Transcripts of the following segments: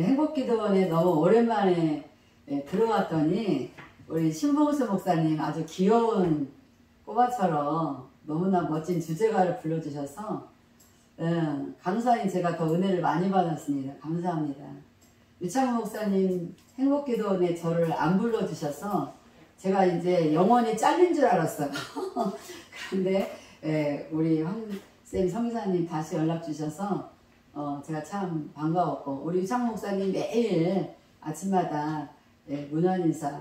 행복기도원에 너무 오랜만에 들어왔더니 우리 신봉수 목사님 아주 귀여운 꼬마처럼 너무나 멋진 주제가를 불러주셔서 감사히 제가 더 은혜를 많이 받았습니다. 감사합니다. 유창훈 목사님 행복기도원에 저를 안 불러주셔서 제가 이제 영원히 잘린 줄 알았어요. 그런데 우리 황쌤 성기사님 다시 연락 주셔서 제가 참 반가웠고, 우리 유창훈 목사님 매일 아침마다 문안 인사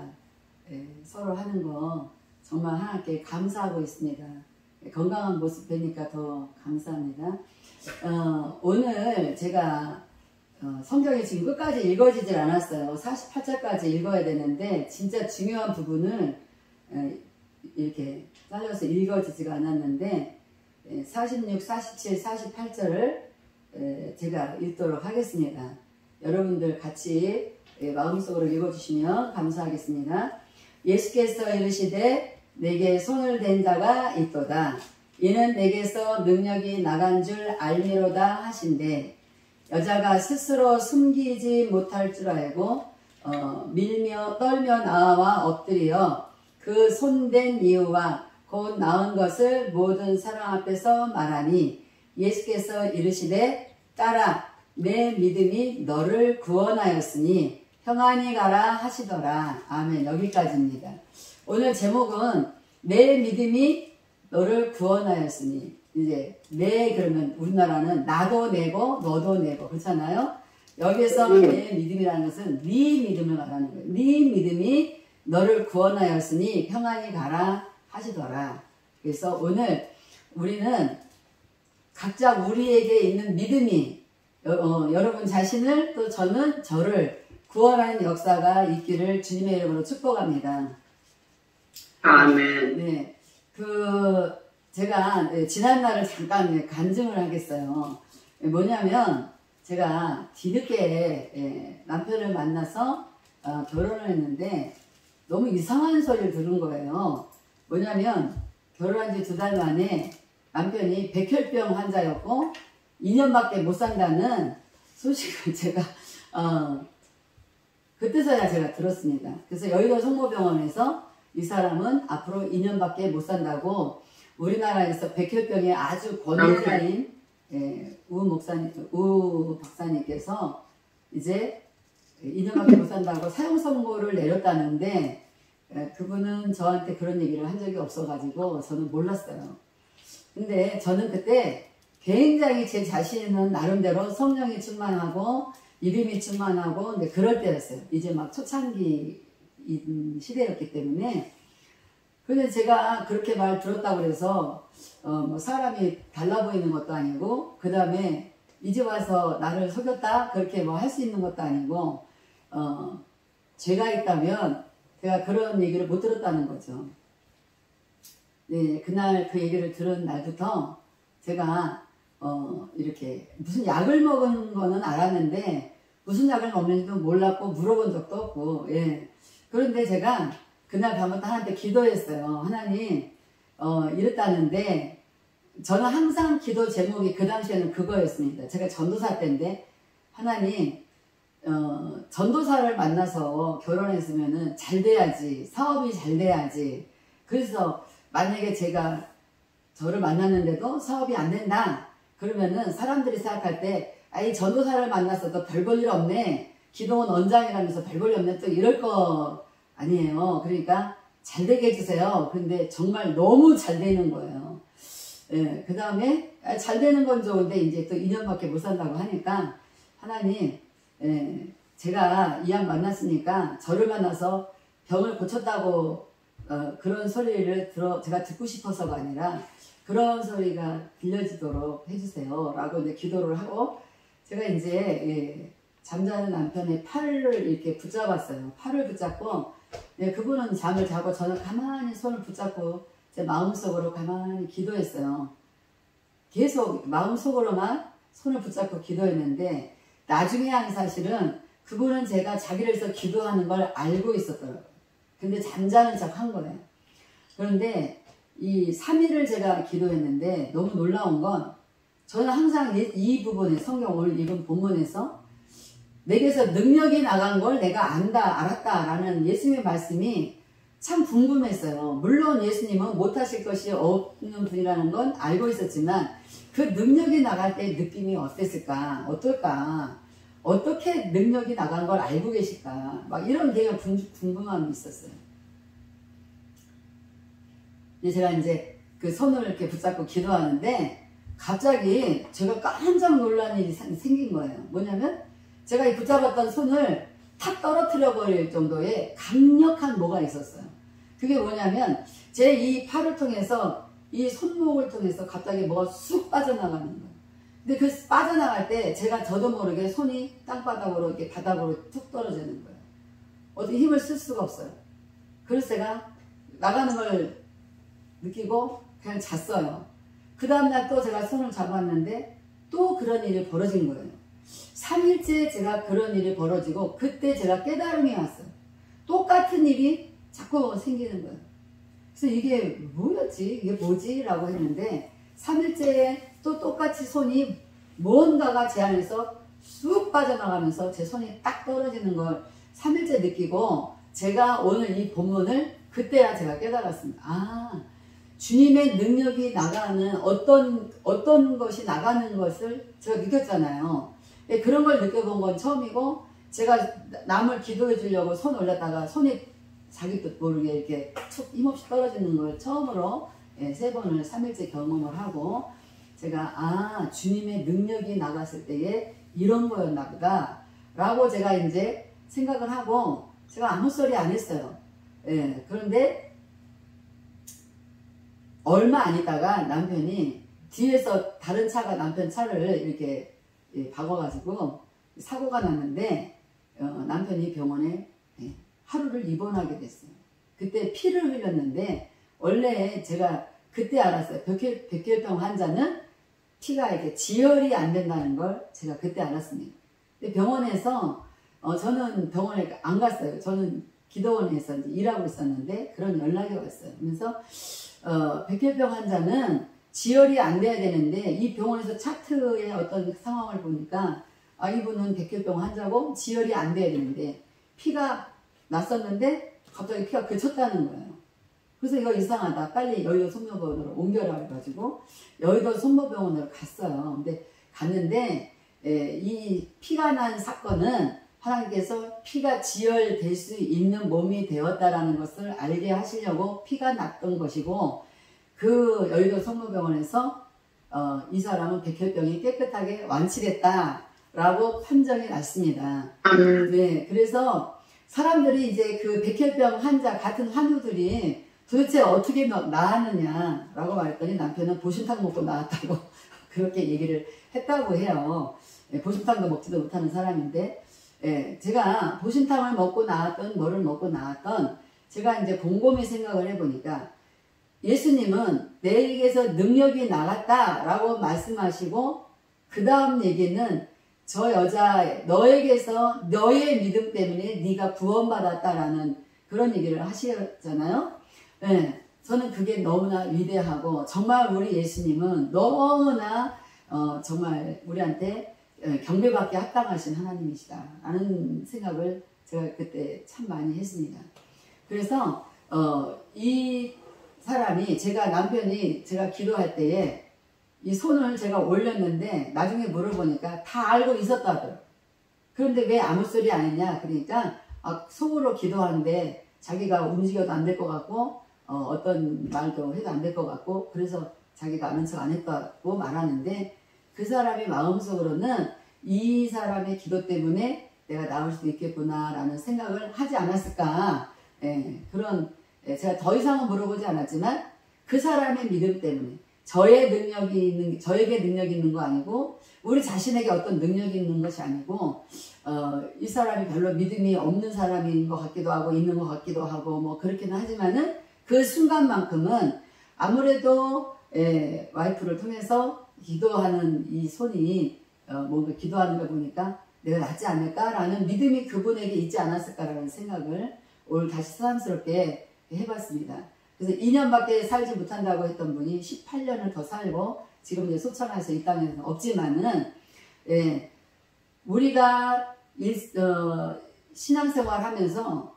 서로 하는 거 정말 하나님께 감사하고 있습니다. 건강한 모습 뵈니까 더 감사합니다. 오늘 제가 성경이 지금 끝까지 읽어지질 않았어요. 48절까지 읽어야 되는데 진짜 중요한 부분을 이렇게 잘라서 읽어지지가 않았는데 46, 47, 48절을 제가 읽도록 하겠습니다. 여러분들 같이 마음속으로 읽어주시면 감사하겠습니다. 예수께서 이르시되 내게 손을 댄 자가 있도다. 이는 내게서 능력이 나간 줄 알미로다 하신대. 여자가 스스로 숨기지 못할 줄 알고 밀며 떨며 나와 엎드려 그 손댄 이유와 곧 나은 것을 모든 사람 앞에서 말하니 예수께서 이르시되 딸아 내 믿음이 너를 구원하였으니 평안히 가라 하시더라. 아멘. 여기까지입니다. 오늘 제목은 내 믿음이 너를 구원하였으니, 이제 내 그러면 우리나라는 나도 내고 너도 내고 그렇잖아요. 여기서 내 믿음이라는 것은 네 믿음을 말하는 거예요. 네 믿음이 너를 구원하였으니 평안히 가라 하시더라. 그래서 오늘 우리는 각자 우리에게 있는 믿음이 여러분 자신을 또 저를 구원하는 역사가 있기를 주님의 이름으로 축복합니다. 아멘. 네, 제가 지난날을 잠깐 간증을 하겠어요. 뭐냐면 제가 뒤늦게 남편을 만나서 결혼을 했는데 너무 이상한 소리를 들은 거예요. 뭐냐면 결혼한 지 2달 만에 남편이 백혈병 환자였고 2년밖에 못 산다는 소식을 제가 그때서야 제가 들었습니다. 그래서 여의도 성모병원에서 이 사람은 앞으로 2년밖에 못 산다고 우리나라에서 백혈병의 아주 권위자인 우 박사님께서 이제 2년밖에 못 산다고 사형 선고를 내렸다는데 그분은 저한테 그런 얘기를 한 적이 없어가지고 저는 몰랐어요. 근데 저는 그때 굉장히 제 자신은 나름대로 성령이 충만하고 믿음이 충만하고 그럴 때였어요. 이제 막 초창기 시대였기 때문에. 근데 제가 그렇게 말 들었다고 해서 뭐 사람이 달라 보이는 것도 아니고 그 다음에 이제 와서 나를 속였다 그렇게 뭐 할 수 있는 것도 아니고 죄가 있다면 제가 그런 얘기를 못 들었다는 거죠. 네, 그날 그 얘기를 들은 날부터 제가 이렇게 무슨 약을 먹은 거는 알았는데 무슨 약을 먹는지도 몰랐고 물어본 적도 없고, 예. 그런데 제가 그날 밤부터 하나님께 기도했어요. 하나님 이랬다는데 저는 항상 기도 제목이 그 당시에는 그거였습니다. 제가 전도사 때인데 하나님 전도사를 만나서 결혼했으면은 잘 돼야지, 사업이 잘 돼야지. 그래서 만약에 제가 저를 만났는데도 사업이 안 된다 그러면은 사람들이 생각할 때 아이 전도사를 만났어도 별 볼 일 없네, 기도원 원장이라면서 별 볼 일 없네 또 이럴 거 아니에요. 그러니까 잘 되게 해주세요. 근데 정말 너무 잘 되는 거예요. 예, 그 다음에 잘 되는 건 좋은데 이제 또 2년밖에 못 산다고 하니까 하나님, 제가 이 양 만났으니까 저를 만나서 병을 고쳤다고 그런 소리를 제가 듣고 싶어서가 아니라 그런 소리가 들려지도록 해주세요 라고 이제 기도를 하고 제가 이제 잠자는 남편의 팔을 이렇게 붙잡았어요. 팔을 붙잡고 그분은 잠을 자고 저는 가만히 손을 붙잡고 제 마음속으로 가만히 기도했어요. 계속 마음속으로만 손을 붙잡고 기도했는데 나중에 한 사실은 그분은 제가 자기를 위해서 기도하는 걸 알고 있었더라고요. 근데 잠자는 척 한 거예요. 그런데 이 3일을 제가 기도했는데 너무 놀라운 건 저는 항상 이 부분에 성경 오늘 읽은 본문에서 내게서 능력이 나간 걸 내가 알았다라는 예수님의 말씀이 참 궁금했어요. 물론 예수님은 못하실 것이 없는 분이라는 건 알고 있었지만 그 능력이 나갈 때 느낌이 어땠을까? 어떨까? 어떻게 능력이 나간 걸 알고 계실까? 막 이런 되게 궁금함이 있었어요. 제가 이제 그 손을 이렇게 붙잡고 기도하는데 갑자기 제가 깜짝 놀란 일이 생긴 거예요. 뭐냐면 제가 이 붙잡았던 손을 탁 떨어뜨려 버릴 정도의 강력한 뭐가 있었어요. 그게 뭐냐면 제 이 팔을 통해서 이 손목을 통해서 갑자기 뭐가 쑥 빠져나가는 거예요. 근데 그 빠져나갈 때 제가 저도 모르게 손이 땅바닥으로 이렇게 바닥으로 툭 떨어지는 거예요. 어떻게 힘을 쓸 수가 없어요. 그래서 제가 나가는 걸 느끼고 그냥 잤어요. 그 다음날 또 제가 손을 잡았는데 또 그런 일이 벌어진 거예요. 3일째 제가 그런 일이 벌어지고 그때 제가 깨달음이 왔어요. 똑같은 일이 자꾸 생기는 거예요. 그래서 이게 뭐였지? 이게 뭐지? 라고 했는데 3일째에 또 똑같이 손이 뭔가가 제 안에서 쑥 빠져나가면서 제 손이 딱 떨어지는 걸 3일째 느끼고 제가 오늘 이 본문을 그때야 제가 깨달았습니다. 아, 주님의 능력이 나가는 어떤 것이 나가는 것을 제가 느꼈잖아요. 그런 걸 느껴본 건 처음이고 제가 남을 기도해 주려고 손 올렸다가 손이 자기 뜻 모르게 이렇게 툭 힘없이 떨어지는 걸 처음으로 3번을 3일째 경험을 하고 제가 아 주님의 능력이 나갔을 때에 이런 거였나 보다 라고 제가 이제 생각을 하고 제가 아무 소리 안 했어요. 그런데 얼마 안 있다가 남편이 뒤에서 다른 차가 남편 차를 이렇게 박아가지고 사고가 났는데 남편이 병원에 하루를 입원하게 됐어요. 그때 피를 흘렸는데 원래 제가 그때 알았어요. 백혈병 환자는 피가 이렇게 지혈이 안 된다는 걸 제가 그때 알았습니다. 근데 병원에서 저는 병원에 안 갔어요. 저는 기도원에서 이제 일하고 있었는데 그런 연락이 왔어요. 그래서 백혈병 환자는 지혈이 안 돼야 되는데 이 병원에서 차트의 어떤 상황을 보니까 아 이분은 백혈병 환자고 지혈이 안 돼야 되는데 피가 났었는데 갑자기 피가 그쳤다는 거예요. 그래서 이거 이상하다. 빨리 여의도 손모병원으로 옮겨라 해가지고 여의도 손모병원으로 갔어요. 근데 갔는데 이 피가 난 사건은 하나님께서 피가 지혈될 수 있는 몸이 되었다라는 것을 알게 하시려고 피가 났던 것이고 그 여의도 성모병원에서 이 사람은 백혈병이 깨끗하게 완치됐다라고 판정이 났습니다. 네, 그래서 사람들이 이제 그 백혈병 환자 같은 환우들이 도대체 어떻게 나았느냐라고 말했더니 남편은 보신탕 먹고 나았다고 그렇게 얘기를 했다고 해요. 보신탕도 먹지도 못하는 사람인데 제가 보신탕을 먹고 나왔던 뭐를 먹고 나왔던 제가 이제 곰곰이 생각을 해보니까 예수님은 내게서 능력이 나갔다라고 말씀하시고 그 다음 얘기는 저 여자 너에게서 너의 믿음 때문에 네가 구원받았다라는 그런 얘기를 하시잖아요. 저는 그게 너무나 위대하고 정말 우리 예수님은 너무나 정말 우리한테 경배받게 합당하신 하나님이시다 라는 생각을 제가 그때 참 많이 했습니다. 그래서 이 사람이 남편이 제가 기도할 때에 이 손을 제가 올렸는데 나중에 물어보니까 다 알고 있었다더라고요. 그런데 왜 아무 소리 안 했냐 그러니까 속으로 기도하는데 자기가 움직여도 안 될 것 같고 어떤 말도 해도 안 될 것 같고 그래서 자기가 아는 척 안 했다고 말하는데 그 사람의 마음속으로는 이 사람의 기도 때문에 내가 나올 수도 있겠구나 라는 생각을 하지 않았을까. 그런 제가 더 이상은 물어보지 않았지만 그 사람의 믿음 때문에 저에게 능력이 있는 거 아니고 우리 자신에게 어떤 능력이 있는 것이 아니고 이 사람이 별로 믿음이 없는 사람인 것 같기도 하고 있는 것 같기도 하고 뭐 그렇기는 하지만은 그 순간만큼은 아무래도 와이프를 통해서 기도하는 이 손이 뭔가 기도하는 걸 보니까 내가 낫지 않을까라는 믿음이 그분에게 있지 않았을까라는 생각을 오늘 다시 새삼스럽게 해봤습니다. 그래서 2년밖에 살지 못한다고 했던 분이 18년을 더 살고 지금 이제 소천에서 이 땅에는 없지만은 우리가 신앙생활 하면서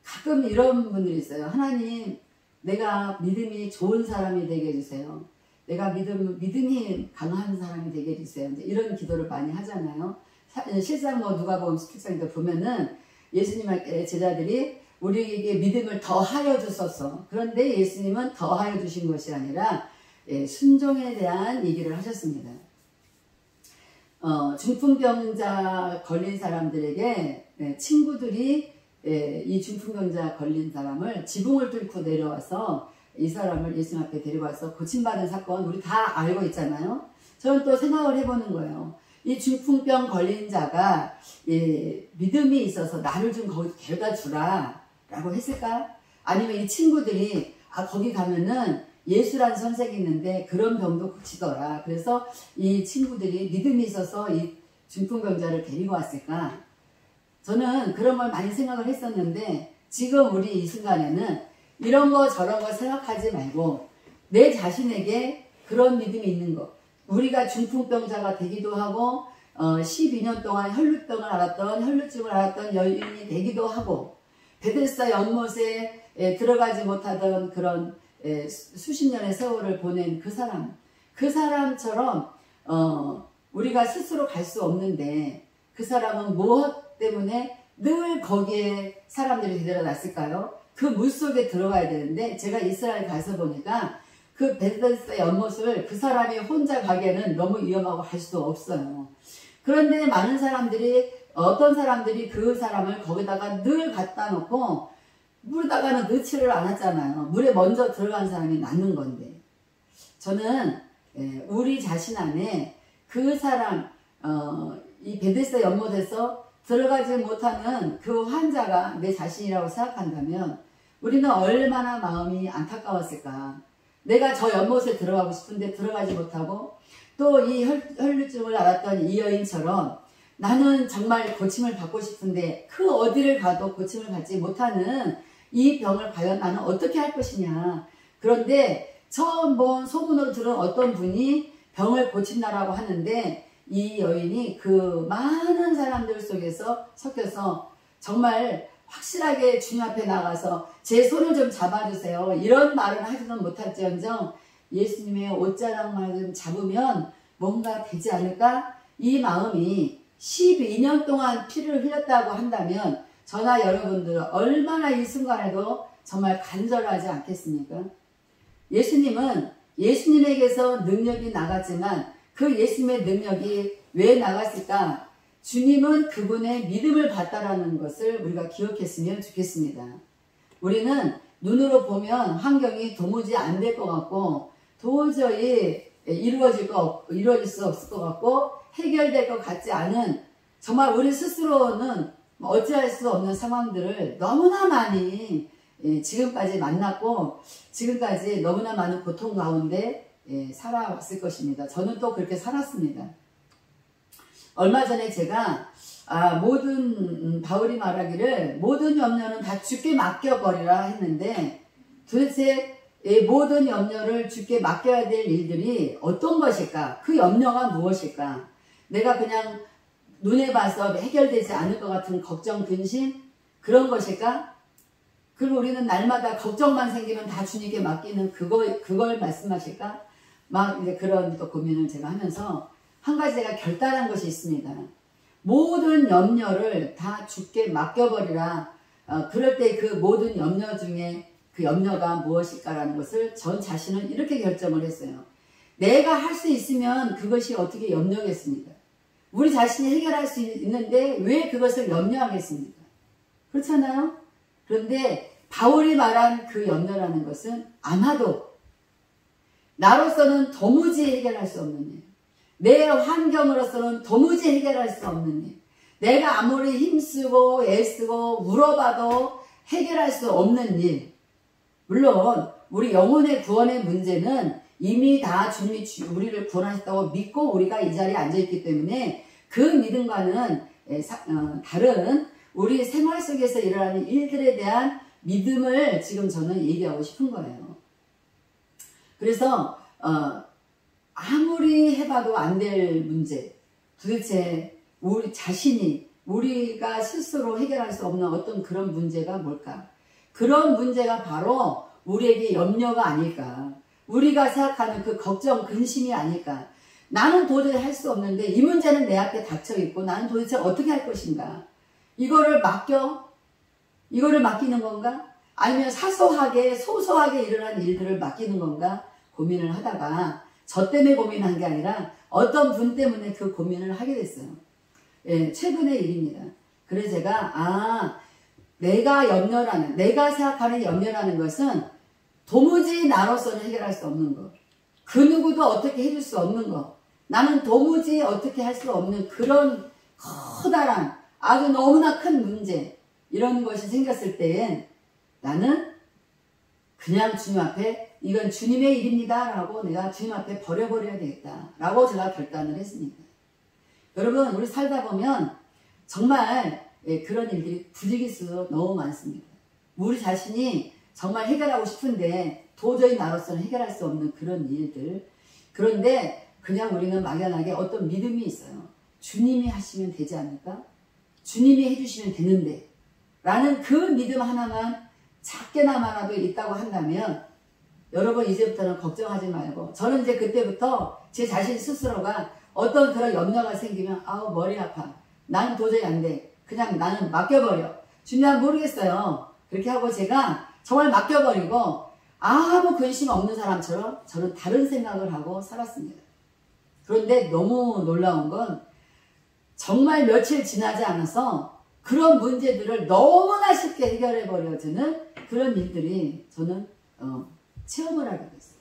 가끔 이런 분들이 있어요. 하나님, 내가 믿음이 좋은 사람이 되게 해주세요. 내가 믿음이 강한 사람이 되게 해주세요. 이제 이런 기도를 많이 하잖아요. 실상 뭐 누가복음 17장에 보면은 예수님의 제자들이 우리에게 믿음을 더하여 주소서. 그런데 예수님은 더하여 주신 것이 아니라 순종에 대한 얘기를 하셨습니다. 중풍병자 걸린 사람들에게 친구들이 이 중풍병자 걸린 사람을 지붕을 뚫고 내려와서 이 사람을 예수님 앞에 데려와서 고침받은 사건 우리 다 알고 있잖아요. 저는 또 생각을 해보는 거예요. 이 중풍병 걸린 자가 믿음이 있어서 나를 좀 거기 데려다 주라 라고 했을까? 아니면 이 친구들이 거기 가면은 예수라는 선생이 있는데 그런 병도 고치더라. 그래서 이 친구들이 믿음이 있어서 이 중풍병자를 데리고 왔을까? 저는 그런 걸 많이 생각을 했었는데 지금 우리 이 순간에는 이런 거 저런 거 생각하지 말고 내 자신에게 그런 믿음이 있는 거. 우리가 중풍병자가 되기도 하고 12년 동안 혈루증을 앓았던 여인이 되기도 하고 베데스다 연못에 들어가지 못하던 그런 수십 년의 세월을 보낸 그 사람처럼 우리가 스스로 갈 수 없는데 그 사람은 무엇 때문에 늘 거기에 사람들이 데려놨을까요? 그 물속에 들어가야 되는데 제가 이스라엘 가서 보니까 그 베데스다 연못을 그 사람이 혼자 가기에는 너무 위험하고 갈 수도 없어요. 그런데 많은 사람들이 어떤 사람들이 그 사람을 거기다가 늘 갖다 놓고 물에다가는 넣지를 않았잖아요. 물에 먼저 들어간 사람이 낫는 건데 저는 우리 자신 안에 그 사람 이 베데스다 연못에서 들어가지 못하는 그 환자가 내 자신이라고 생각한다면 우리는 얼마나 마음이 안타까웠을까. 내가 저 연못에 들어가고 싶은데 들어가지 못하고 또 이 혈루증을 앓았던 이 여인처럼 나는 정말 고침을 받고 싶은데 그 어디를 가도 고침을 받지 못하는 이 병을 과연 나는 어떻게 할 것이냐. 그런데 처음 본 소문으로 들은 어떤 분이 병을 고친다라고 하는데 이 여인이 그 많은 사람들 속에서 섞여서 정말 확실하게 주님 앞에 나가서 제 손을 좀 잡아주세요. 이런 말은 하지는 못할지언정 예수님의 옷자락만 좀 잡으면 뭔가 되지 않을까? 이 마음이 12년 동안 피를 흘렸다고 한다면 저나 여러분들 얼마나 이 순간에도 정말 간절하지 않겠습니까? 예수님은 예수님에게서 능력이 나갔지만 그 예수님의 능력이 왜 나갔을까? 주님은 그분의 믿음을 받다라는 것을 우리가 기억했으면 좋겠습니다. 우리는 눈으로 보면 환경이 도무지 안 될 것 같고 도저히 이루어질 수 없을 것 같고 해결될 것 같지 않은 정말 우리 스스로는 어찌할 수 없는 상황들을 너무나 많이 지금까지 만났고 지금까지 너무나 많은 고통 가운데 살아왔을 것입니다. 저는 또 그렇게 살았습니다. 얼마 전에 제가 바울이 말하기를 모든 염려는 다 주께 맡겨버리라 했는데 도대체 모든 염려를 주께 맡겨야 될 일들이 어떤 것일까? 그 염려가 무엇일까? 내가 그냥 눈에 봐서 해결되지 않을 것 같은 걱정, 근심? 그런 것일까? 그리고 우리는 날마다 걱정만 생기면 다 주님께 맡기는 그걸 말씀하실까? 막 이제 그런 또 고민을 제가 하면서 한 가지 제가 결단한 것이 있습니다. 모든 염려를 다 주께 맡겨버리라. 그럴 때 그 모든 염려 중에 그 염려가 무엇일까라는 것을 전 자신은 이렇게 결정을 했어요. 내가 할 수 있으면 그것이 어떻게 염려겠습니까? 우리 자신이 해결할 수 있는데 왜 그것을 염려하겠습니까? 그렇잖아요? 그런데 바울이 말한 그 염려라는 것은 아마도 나로서는 도무지 해결할 수 없는 일, 내 환경으로서는 도무지 해결할 수 없는 일, 내가 아무리 힘쓰고 애쓰고 물어봐도 해결할 수 없는 일. 물론 우리 영혼의 구원의 문제는 이미 다 주님이 우리를 구원하셨다고 믿고 우리가 이 자리에 앉아있기 때문에 그 믿음과는 다른 우리 생활 속에서 일어나는 일들에 대한 믿음을 지금 저는 얘기하고 싶은 거예요. 그래서 아무리 해봐도 안 될 문제, 도대체 우리 자신이 우리가 스스로 해결할 수 없는 어떤 그런 문제가 뭘까? 그런 문제가 바로 우리에게 염려가 아닐까? 우리가 생각하는 그 걱정, 근심이 아닐까? 나는 도저히 할 수 없는데 이 문제는 내 앞에 닥쳐 있고 나는 도대체 어떻게 할 것인가? 이거를 맡기는 건가? 아니면 사소하게 소소하게 일어난 일들을 맡기는 건가? 고민을 하다가 저 때문에 고민한 게 아니라 어떤 분 때문에 그 고민을 하게 됐어요. 예, 최근의 일입니다. 그래서 제가 내가 생각하는 염려라는 것은 도무지 나로서는 해결할 수 없는 것. 그 누구도 어떻게 해줄 수 없는 것. 나는 도무지 어떻게 할 수 없는 그런 커다란 아주 너무나 큰 문제, 이런 것이 생겼을 때엔 나는 그냥 주님 앞에 이건 주님의 일입니다 라고 내가 주님 앞에 버려버려야 되겠다 라고 제가 결단을 했습니다. 여러분, 우리 살다 보면 정말 그런 일들이 부지기수로 너무 많습니다. 우리 자신이 정말 해결하고 싶은데 도저히 나로서는 해결할 수 없는 그런 일들. 그런데 그냥 우리는 막연하게 어떤 믿음이 있어요. 주님이 하시면 되지 않을까? 주님이 해주시면 되는데 라는 그 믿음 하나만 작게나마라도 있다고 한다면 여러분, 이제부터는 걱정하지 말고, 저는 이제 그때부터 제 자신 스스로가 어떤 그런 염려가 생기면 아우 머리 아파, 나는 도저히 안 돼, 그냥 나는 맡겨버려, 주님 모르겠어요, 그렇게 하고 제가 정말 맡겨버리고 아무 근심 없는 사람처럼 저는 다른 생각을 하고 살았습니다. 그런데 너무 놀라운 건 정말 며칠 지나지 않아서 그런 문제들을 너무나 쉽게 해결해버려지는 그런 일들이 저는 체험을 하게 됐어요.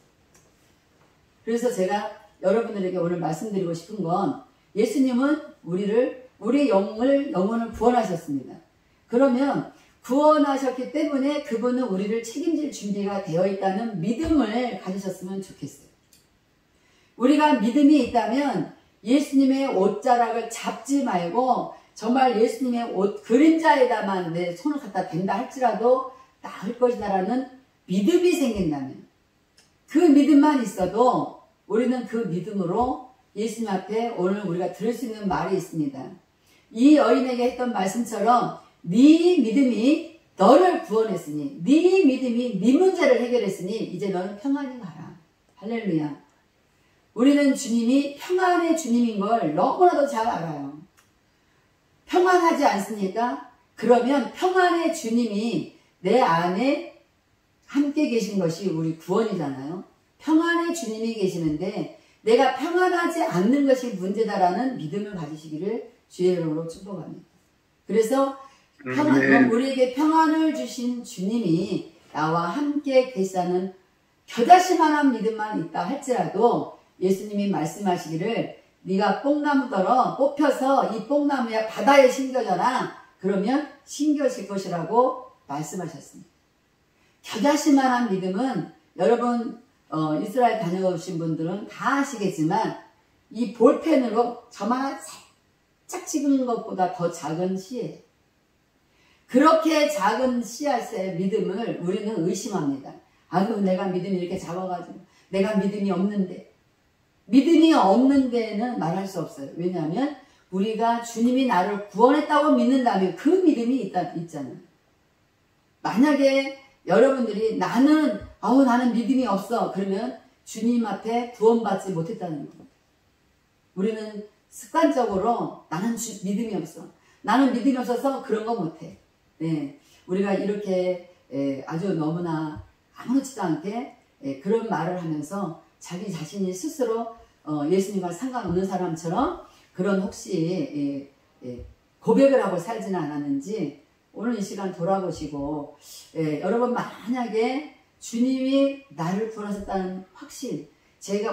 그래서 제가 여러분들에게 오늘 말씀드리고 싶은 건, 예수님은 우리의 영혼을 구원하셨습니다. 그러면 구원하셨기 때문에 그분은 우리를 책임질 준비가 되어 있다는 믿음을 가지셨으면 좋겠어요. 우리가 믿음이 있다면 예수님의 옷자락을 잡지 말고 정말 예수님의 옷 그림자에다만 내 손을 갖다 댄다 할지라도 나을 것이다라는 믿음이 생긴다면, 그 믿음만 있어도 우리는 그 믿음으로 예수님 앞에 오늘 우리가 들을 수 있는 말이 있습니다. 이 여인에게 했던 말씀처럼 네 믿음이 너를 구원했으니, 네 믿음이 네 문제를 해결했으니 이제 너는 평안히 가라. 할렐루야. 우리는 주님이 평안의 주님인 걸 너무나도 잘 알아요. 평안하지 않습니까? 그러면 평안의 주님이 내 안에 함께 계신 것이 우리 구원이잖아요. 평안의 주님이 계시는데 내가 평안하지 않는 것이 문제다라는 믿음을 가지시기를 주의 이름으로 축복합니다. 그래서 우리에게 평안을 주신 주님이 나와 함께 계시다는 겨자씨만한 믿음만 있다 할지라도 예수님이 말씀하시기를 네가 뽕나무더러 뽑혀서 이 뽕나무야 바다에 심겨져라, 그러면 심겨질 것이라고 말씀하셨습니다. 겨자씨만한 믿음은 여러분 이스라엘 다녀오신 분들은 다 아시겠지만 이 볼펜으로 저만 살짝 찍은 것보다 더 작은 씨예요. 그렇게 작은 씨앗의 믿음을 우리는 의심합니다. 아유, 내가 믿음이 이렇게 작아가지고 내가 믿음이 없는데. 믿음이 없는 데는 말할 수 없어요. 왜냐하면 우리가 주님이 나를 구원했다고 믿는다면 그 믿음이 있잖아요. 만약에 여러분들이 나는 믿음이 없어, 그러면 주님 앞에 구원받지 못했다는 겁니다. 우리는 습관적으로 나는 믿음이 없어, 나는 믿음이 없어서 그런 거 못해. 네, 우리가 이렇게 아주 너무나 아무렇지도 않게 그런 말을 하면서 자기 자신이 스스로 예수님과 상관없는 사람처럼 그런 혹시 고백을 하고 살지는 않았는지 오늘 이 시간 돌아보시고, 여러분 만약에 주님이 나를 구원하셨다는 확신,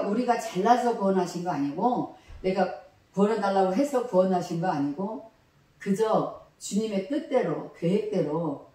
우리가 잘나서 구원하신 거 아니고 내가 구원해달라고 해서 구원하신 거 아니고 그저 주님의 뜻대로 계획대로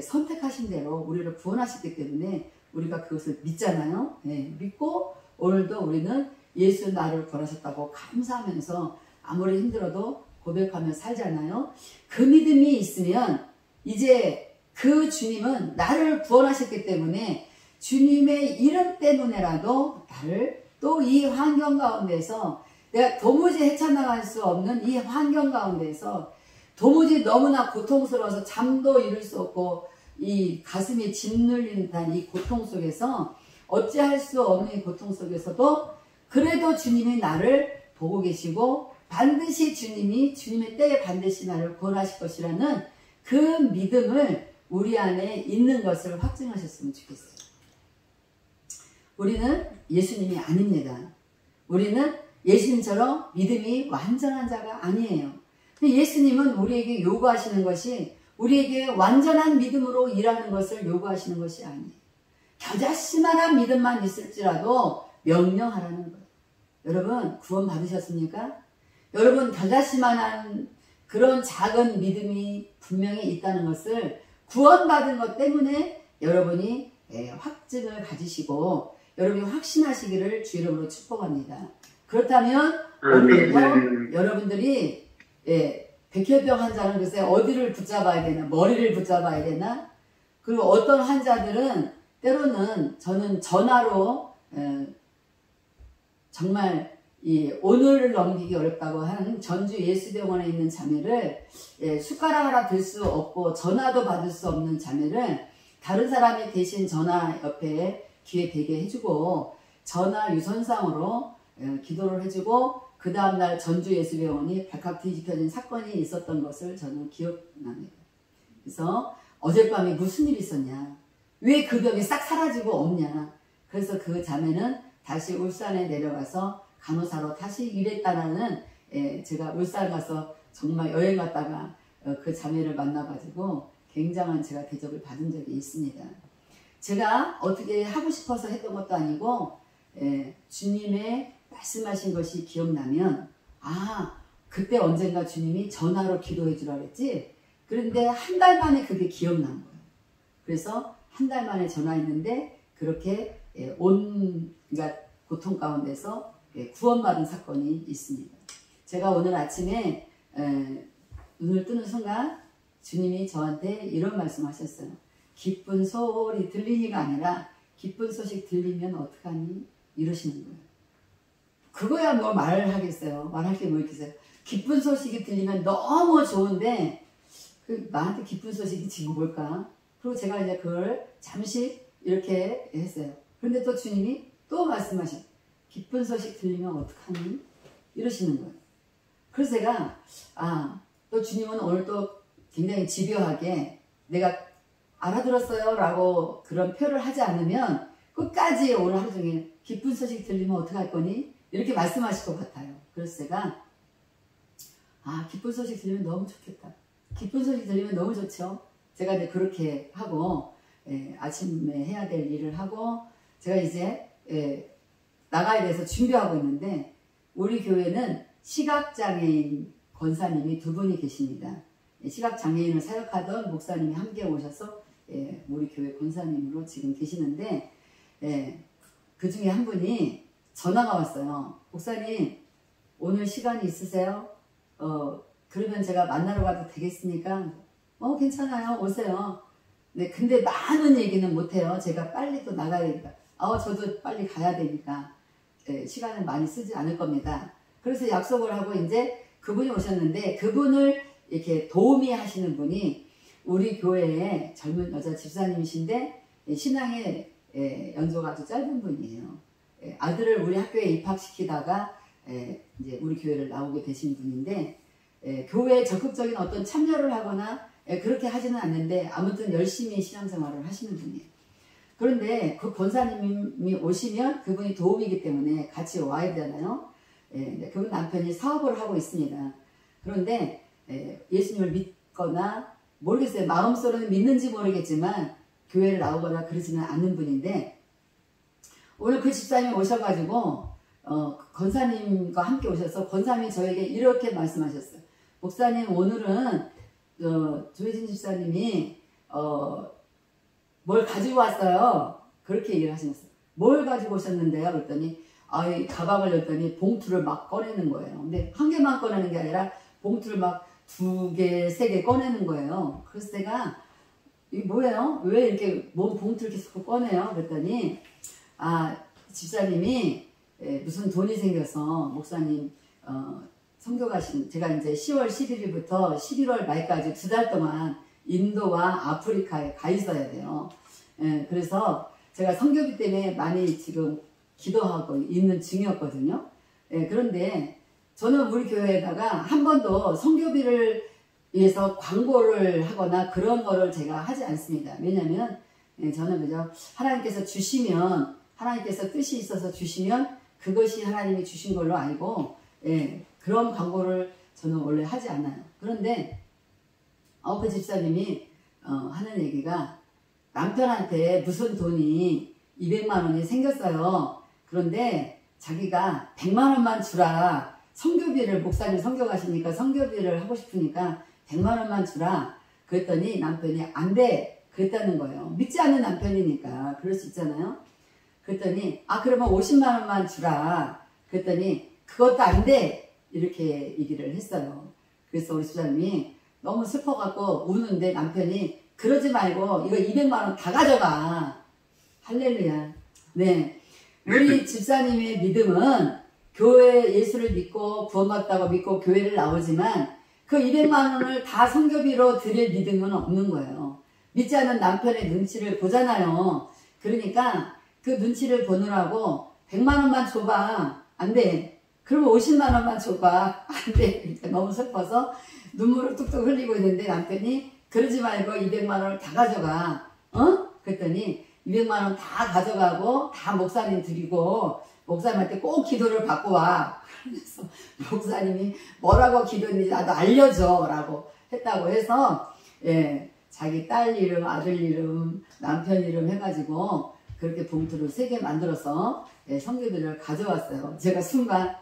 선택하신 대로 우리를 구원하셨기 때문에 우리가 그것을 믿잖아요. 믿고 오늘도 우리는 예수 나를 구원하셨다고 감사하면서 아무리 힘들어도 고백하며 살잖아요. 그 믿음이 있으면 이제 그 주님은 나를 구원하셨기 때문에 주님의 이름 때문에라도 나를 또 이 환경 가운데서 내가 도무지 헤쳐나갈 수 없는 이 환경 가운데서 도무지 너무나 고통스러워서 잠도 이룰 수 없고 이 가슴이 짓눌리는 듯한 이 고통 속에서 어찌할 수 없는 이 고통 속에서도 그래도 주님이 나를 보고 계시고 반드시 주님의 때에 반드시 나를 구원하실 것이라는 그 믿음을 우리 안에 있는 것을 확증하셨으면 좋겠어요. 우리는 예수님이 아닙니다. 우리는 예수님처럼 믿음이 완전한 자가 아니에요. 근데 예수님은 우리에게 요구하시는 것이 우리에게 완전한 믿음으로 일하는 것을 요구하시는 것이 아니에요. 겨자씨만한 믿음만 있을지라도 명령하라는 거예요. 여러분 구원 받으셨습니까? 여러분 겨자씨만한 그런 작은 믿음이 분명히 있다는 것을 구원받은 것 때문에 여러분이 확증을 가지시고 여러분이 확신하시기를 주 이름으로 축복합니다. 그렇다면 오늘부터 여러분들이 백혈병 환자는 글쎄 어디를 붙잡아야 되나, 머리를 붙잡아야 되나, 그리고 어떤 환자들은 때로는 저는 전화로 정말 오늘을 넘기기 어렵다고 하는 전주 예수병원에 있는 자매를 숟가락 하나 들 수 없고 전화도 받을 수 없는 자매를 다른 사람이 대신 전화 옆에 귀에 대게 해주고 전화 유선상으로 기도를 해주고 그 다음날 전주 예수병원이 발칵 뒤집혀진 사건이 있었던 것을 저는 기억납니다. 그래서 어젯밤에 무슨 일이 있었냐, 왜 그 병이 싹 사라지고 없냐. 그래서 그 자매는 다시 울산에 내려가서 간호사로 다시 일했다라는, 제가 울산 가서 정말 여행 갔다가 그 자매를 만나가지고 굉장한 제가 대접을 받은 적이 있습니다. 제가 어떻게 하고 싶어서 했던 것도 아니고 주님의 말씀하신 것이 기억나면 그때 언젠가 주님이 전화로 기도해 주라 그랬지. 그런데 한 달 만에 그게 기억난 거예요. 그래서 한 달 만에 전화했는데 그렇게 온갖 고통 가운데서 구원받은 사건이 있습니다. 제가 오늘 아침에 눈을 뜨는 순간 주님이 저한테 이런 말씀하셨어요. 기쁜 소리 들리니가 아니라 기쁜 소식 들리면 어떡하니? 이러시는 거예요. 그거야 뭐 말을 하겠어요. 말할 게 뭐 있겠어요. 기쁜 소식이 들리면 너무 좋은데 나한테 기쁜 소식이 지금 뭘까? 그리고 제가 이제 그걸 잠시 이렇게 했어요. 그런데 또 주님이 또 말씀하셔. 기쁜 소식 들리면 어떡하니? 이러시는 거예요. 그래서 제가 또 주님은 오늘 또 굉장히 집요하게 내가 알아들었어요 라고 그런 표를 하지 않으면 끝까지 오늘 하루 종일 기쁜 소식 들리면 어떡할 거니? 이렇게 말씀하실 것 같아요. 그래서 제가 기쁜 소식 들리면 너무 좋겠다. 기쁜 소식 들리면 너무 좋죠. 제가 이제 그렇게 하고 아침에 해야 될 일을 하고 제가 이제 나가야 돼서 준비하고 있는데 우리 교회는 시각장애인 권사님이 두 분이 계십니다. 시각장애인을 사역하던 목사님이 함께 오셔서 우리 교회 권사님으로 지금 계시는데 그 중에 한 분이 전화가 왔어요. 목사님 오늘 시간이 있으세요? 그러면 제가 만나러 가도 되겠습니까? 괜찮아요. 오세요. 네, 근데 많은 얘기는 못해요. 제가 빨리 또 나가야 되니까. 저도 빨리 가야 되니까 시간을 많이 쓰지 않을 겁니다. 그래서 약속을 하고 이제 그분이 오셨는데 그분을 이렇게 도우미 하시는 분이 우리 교회의 젊은 여자 집사님이신데 신앙의 연조가 아주 짧은 분이에요. 아들을 우리 학교에 입학시키다가 이제 우리 교회를 나오게 되신 분인데 교회에 적극적인 어떤 참여를 하거나 그렇게 하지는 않는데 아무튼 열심히 신앙생활을 하시는 분이에요. 그런데 그 권사님이 오시면 그분이 도움이기 때문에 같이 와야 되잖아요. 그분 남편이 사업을 하고 있습니다. 그런데 예수님을 믿거나 모르겠어요. 마음속으로는 믿는지 모르겠지만 교회를 나오거나 그러지는 않는 분인데 오늘 그 집사님이 오셔가지고 권사님과 함께 오셔서 권사님이 저에게 이렇게 말씀하셨어요. 목사님 오늘은 조혜진 집사님이 뭘 가지고 왔어요. 그렇게 얘기를 하셨어요. 뭘 가지고 오셨는데요? 그랬더니 이 가방을 열더니 봉투를 막 꺼내는 거예요. 근데 한 개만 꺼내는 게 아니라 봉투를 막 2개, 3개 꺼내는 거예요. 그래서 내가 이게 뭐예요? 왜 이렇게 뭔 봉투를 계속 꺼내요? 그랬더니 집사님이 무슨 돈이 생겨서 목사님 선교 가신, 제가 이제 10월 11일부터 11월 말까지 2달 동안 인도와 아프리카에 가 있어야 돼요. 예, 그래서 제가 선교비 때문에 많이 지금 기도하고 있는 중이었거든요. 예, 그런데 저는 우리 교회에다가 한 번도 선교비를 위해서 광고를 하거나 그런 거를 제가 하지 않습니다. 왜냐면 예, 저는 그저 하나님께서 주시면, 하나님께서 뜻이 있어서 주시면 그것이 하나님이 주신 걸로 알고, 예, 그런 광고를 저는 원래 하지 않아요. 그런데 그 집사님이 하는 얘기가, 남편한테 무슨 돈이 200만 원이 생겼어요. 그런데 자기가 100만 원만 주라. 선교비를, 목사님 선교 가시니까 선교비를 하고 싶으니까 100만 원만 주라. 그랬더니 남편이 안 돼. 그랬다는 거예요. 믿지 않는 남편이니까 그럴 수 있잖아요. 그랬더니 그러면 50만 원만 주라. 그랬더니 그것도 안 돼. 이렇게 얘기를 했어요. 그래서 우리 집사님이 너무 슬퍼갖고 우는데 남편이 그러지 말고 이거 200만 원 다 가져가. 할렐루야. 네, 우리 집사님의 믿음은 교회 예수를 믿고 구원받다고 믿고 교회를 나오지만 그 200만 원을 다 선교비로 드릴 믿음은 없는 거예요. 믿지 않는 남편의 눈치를 보잖아요. 그러니까 그 눈치를 보느라고 100만 원만 줘봐. 안 돼. 그러면 50만 원만 줘봐. 안 돼. 그러니까 너무 슬퍼서 눈물을 뚝뚝 흘리고 있는데 남편이 그러지 말고 200만 원을 다 가져가. 그랬더니 200만 원 다 가져가고 다 목사님 드리고 목사님한테 꼭 기도를 받고 와. 그래서 목사님이 뭐라고 기도했는지 나도 알려줘 라고 했다고 해서, 예, 자기 딸 이름, 아들 이름, 남편 이름 해가지고 그렇게 봉투를 3개 만들어서, 예, 선교비를 가져왔어요. 제가 순간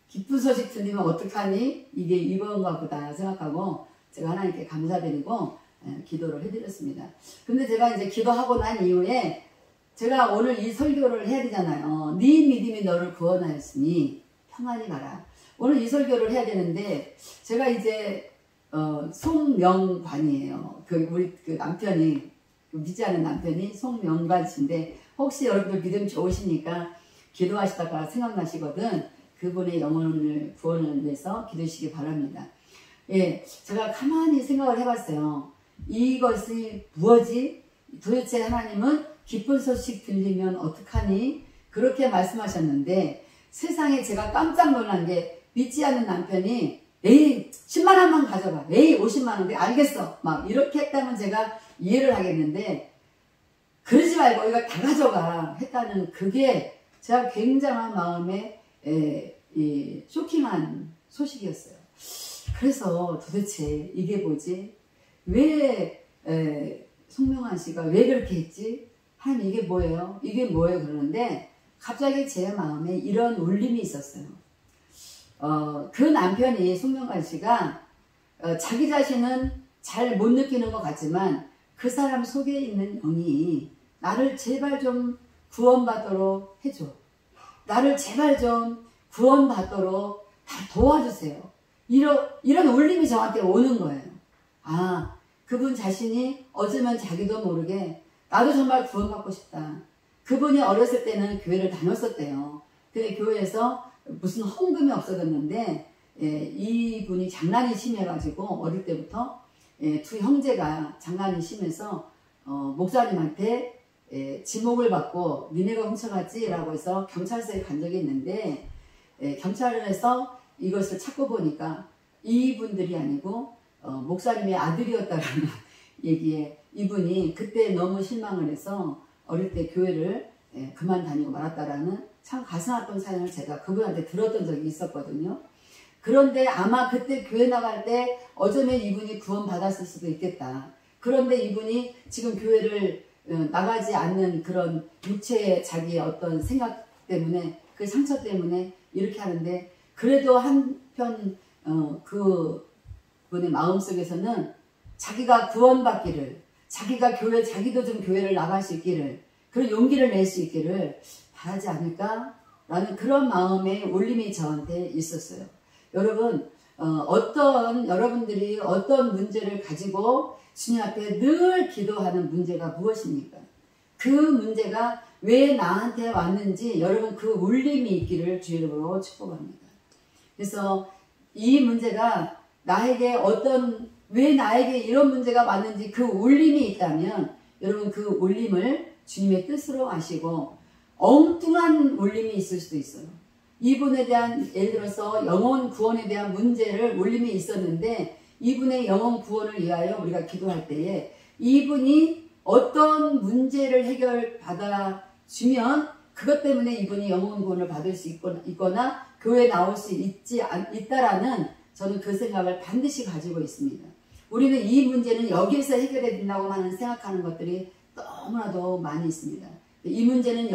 기쁜 소식 들리면 어떡하니? 이게 이건가 보다 생각하고 제가 하나님께 감사드리고, 예, 기도를 해드렸습니다. 근데 제가 이제 기도하고 난 이후에 제가 오늘 이 설교를 해야 되잖아요. 네 믿음이 너를 구원하였으니 평안히 가라. 오늘 이 설교를 해야 되는데 제가 이제 송명관이에요. 우리 남편이, 믿지 않는 남편이 송명관 씨인데 혹시 여러분들 믿음 좋으시니까 기도하시다가 생각나시거든 그분의 영혼을 구원을 위해서 기도하시기 바랍니다. 예, 제가 가만히 생각을 해봤어요. 이것이 무엇이? 도대체 하나님은 기쁜 소식 들리면 어떡하니? 그렇게 말씀하셨는데 세상에 제가 깜짝 놀란 게 믿지 않는 남편이 매일 10만 원만 가져가. 매일 50만 원인데 알겠어. 막 이렇게 했다면 제가 이해를 하겠는데 그러지 말고 이거 다 가져가 했다는 그게 제가 굉장한 마음에 쇼킹한 소식이었어요. 그래서 도대체 이게 뭐지? 왜 송명환 씨가 왜 그렇게 했지? 하나님 이게 뭐예요? 이게 뭐예요? 그러는데 갑자기 제 마음에 이런 울림이 있었어요. 그 남편이 송명관 씨가 자기 자신은 잘 못 느끼는 것 같지만 그 사람 속에 있는 영이 나를 제발 좀 구원받도록 해줘. 나를 제발 좀 구원받도록 도와주세요. 이런 울림이 저한테 오는 거예요. 그분 자신이 어쩌면 자기도 모르게 나도 정말 구원받고 싶다. 그분이 어렸을 때는 교회를 다녔었대요. 근데 교회에서 무슨 헌금이 없어졌는데 이분이 장난이 심해가지고 어릴 때부터 두 형제가 장난이 심해서 목사님한테 지목을 받고 니네가 훔쳐갔지? 라고 해서 경찰서에 간 적이 있는데 경찰에서 이것을 찾고 보니까 이분들이 아니고 목사님의 아들이었다라는 얘기에 이분이 그때 너무 실망을 해서 어릴 때 교회를 그만 다니고 말았다라는 참 가슴 아픈 사연을 제가 그분한테 들었던 적이 있었거든요. 그런데 아마 그때 교회 나갈 때 어쩌면 이분이 구원받았을 수도 있겠다. 그런데 이분이 지금 교회를 나가지 않는 그런 육체의 자기의 어떤 생각 때문에 그 상처 때문에 이렇게 하는데 그래도 한편 그분의 마음속에서는 자기가 구원받기를 자기가 자기도 좀 교회를 나갈 수 있기를 그런 용기를 낼 수 있기를 바라지 않을까라는 그런 마음의 울림이 저한테 있었어요. 여러분 여러분들이 어떤 문제를 가지고 주님 앞에 늘 기도하는 문제가 무엇입니까? 그 문제가 왜 나한테 왔는지 여러분 그 울림이 있기를 주의 이름으로 축복합니다. 그래서 이 문제가 나에게 왜 나에게 이런 문제가 왔는지 그 울림이 있다면 여러분 그 울림을 주님의 뜻으로 아시고 엉뚱한 울림이 있을 수도 있어요. 이분에 대한 예를 들어서 영혼 구원에 대한 울림이 있었는데 이분의 영혼 구원을 위하여 우리가 기도할 때에 이분이 어떤 문제를 해결받아 주면 그것 때문에 이분이 영혼 구원을 받을 수 있거나 교회에 나올 수 있다라는 저는 그 생각을 반드시 가지고 있습니다. 우리는 이 문제는 여기에서 해결해야 된다고 생각하는 것들이 너무나도 많이 있습니다. 이 문제는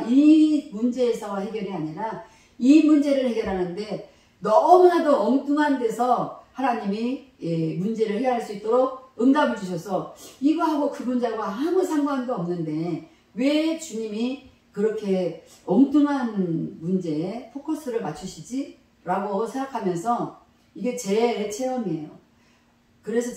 이 문제에서가 해결이 아니라 이 문제를 해결하는데 너무나도 엉뚱한 데서 하나님이 문제를 해결할 수 있도록 응답을 주셔서 이거하고 그 문제하고 아무 상관도 없는데 왜 주님이 그렇게 엉뚱한 문제에 포커스를 맞추시지? 라고 생각하면서 이게 제 체험이에요. 그래서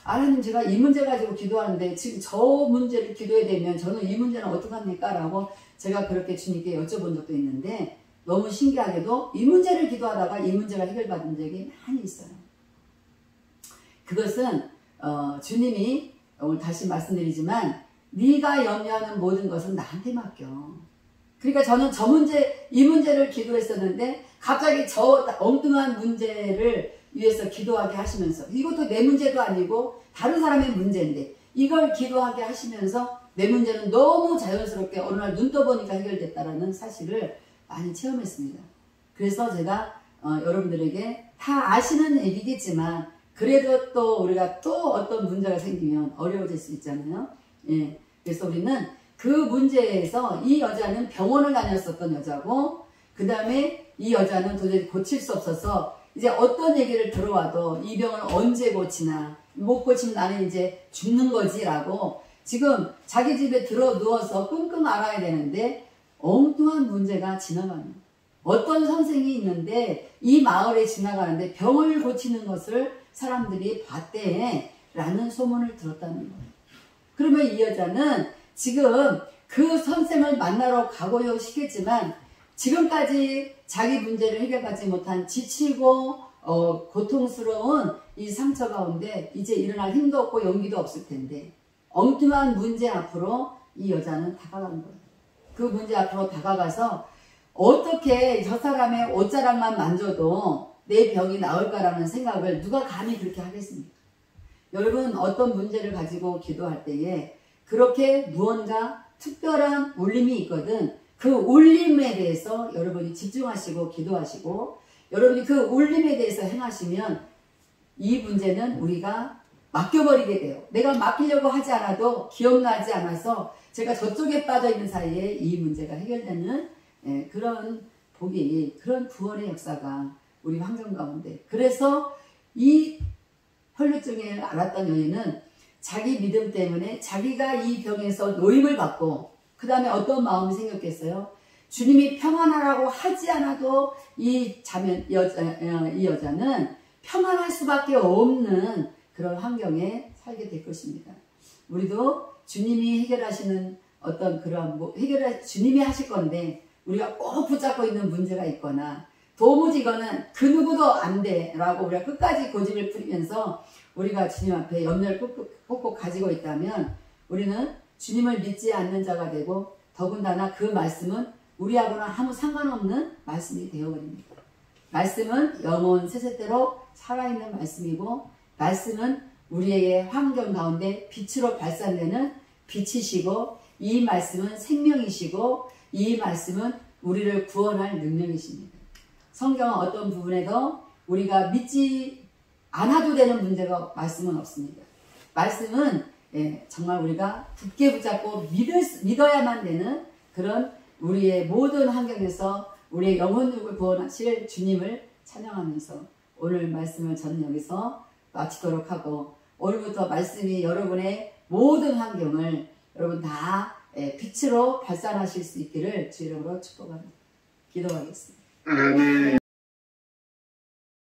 하나님 제가 이 문제 가지고 기도하는데 지금 저 문제를 기도해야 되면 저는 이 문제는 어떡합니까? 라고 제가 그렇게 주님께 여쭤본 적도 있는데 너무 신기하게도 이 문제를 기도하다가 이 문제가 해결받은 적이 많이 있어요. 그것은 주님이 오늘 다시 말씀드리지만 네가 염려하는 모든 것은 나한테 맡겨. 그러니까 저는 이 문제를 기도했었는데 갑자기 저 엉뚱한 문제를 위해서 기도하게 하시면서 이것도 내 문제도 아니고 다른 사람의 문제인데 이걸 기도하게 하시면서 내 문제는 너무 자연스럽게 어느 날 눈 떠보니까 해결됐다라는 사실을 많이 체험했습니다. 그래서 제가 여러분들에게 다 아시는 얘기겠지만 그래도 또 우리가 또 어떤 문제가 생기면 어려워질 수 있잖아요. 예. 그래서 우리는 그 문제에서 이 여자는 병원을 다녔었던 여자고 그 다음에 이 여자는 도저히 고칠 수 없어서 이제 어떤 얘기를 들어와도 이 병을 언제 고치나 못 고치면 나는 이제 죽는 거지 라고 지금 자기 집에 들어 누워서 끙끙 앓아야 되는데 엉뚱한 문제가 지나가는 어떤 선생이 있는데 이 마을에 지나가는데 병을 고치는 것을 사람들이 봤대 라는 소문을 들었다는 거예요. 그러면 이 여자는 지금 그 선생을 만나러 가고요 시겠지만 지금까지 자기 문제를 해결하지 못한 지치고 고통스러운 이 상처 가운데 이제 일어날 힘도 없고 용기도 없을 텐데 엉뚱한 문제 앞으로 이 여자는 다가간 거예요. 그 문제 앞으로 다가가서 어떻게 저 사람의 옷자락만 만져도 내 병이 나을까라는 생각을 누가 감히 그렇게 하겠습니까? 여러분 어떤 문제를 가지고 기도할 때에 그렇게 무언가 특별한 울림이 있거든 그 울림에 대해서 여러분이 집중하시고 기도하시고 여러분이 그 울림에 대해서 행하시면 이 문제는 우리가 맡겨버리게 돼요. 내가 맡기려고 하지 않아도 기억나지 않아서 제가 저쪽에 빠져있는 사이에 이 문제가 해결되는 그런 복이 그런 구원의 역사가 우리 환경 가운데 그래서 이 혈류증을 앓았던 여인은 자기 믿음 때문에 자기가 이 병에서 노임을 받고 그 다음에 어떤 마음이 생겼겠어요? 주님이 평안하라고 하지 않아도 이 여자는 평안할 수밖에 없는 그런 환경에 살게 될 것입니다. 우리도 주님이 해결하시는 어떤 그런 주님이 하실 건데 우리가 꼭 붙잡고 있는 문제가 있거나 도무지 이거는 그 누구도 안 돼 라고 우리가 끝까지 고집을 부리면서 우리가 주님 앞에 염려를 꼭꼭 가지고 있다면 우리는 주님을 믿지 않는 자가 되고 더군다나 그 말씀은 우리하고는 아무 상관없는 말씀이 되어버립니다. 말씀은 영혼 세세대로 살아있는 말씀이고 말씀은 우리에게 환경 가운데 빛으로 발산되는 빛이시고 이 말씀은 생명이시고 이 말씀은 우리를 구원할 능력이십니다. 성경은 어떤 부분에도 우리가 믿지 않아도 되는 문제가 말씀은 없습니다. 말씀은 정말 우리가 굳게 붙잡고 믿어야만 되는 그런 우리의 모든 환경에서 우리의 영혼을 구원하실 주님을 찬양하면서 오늘 말씀을 저는 여기서 마치도록 하고 오늘부터 말씀이 여러분의 모든 환경을 여러분 다 빛으로 발산하실 수 있기를 주 이름으로 축복합니다. 기도하겠습니다.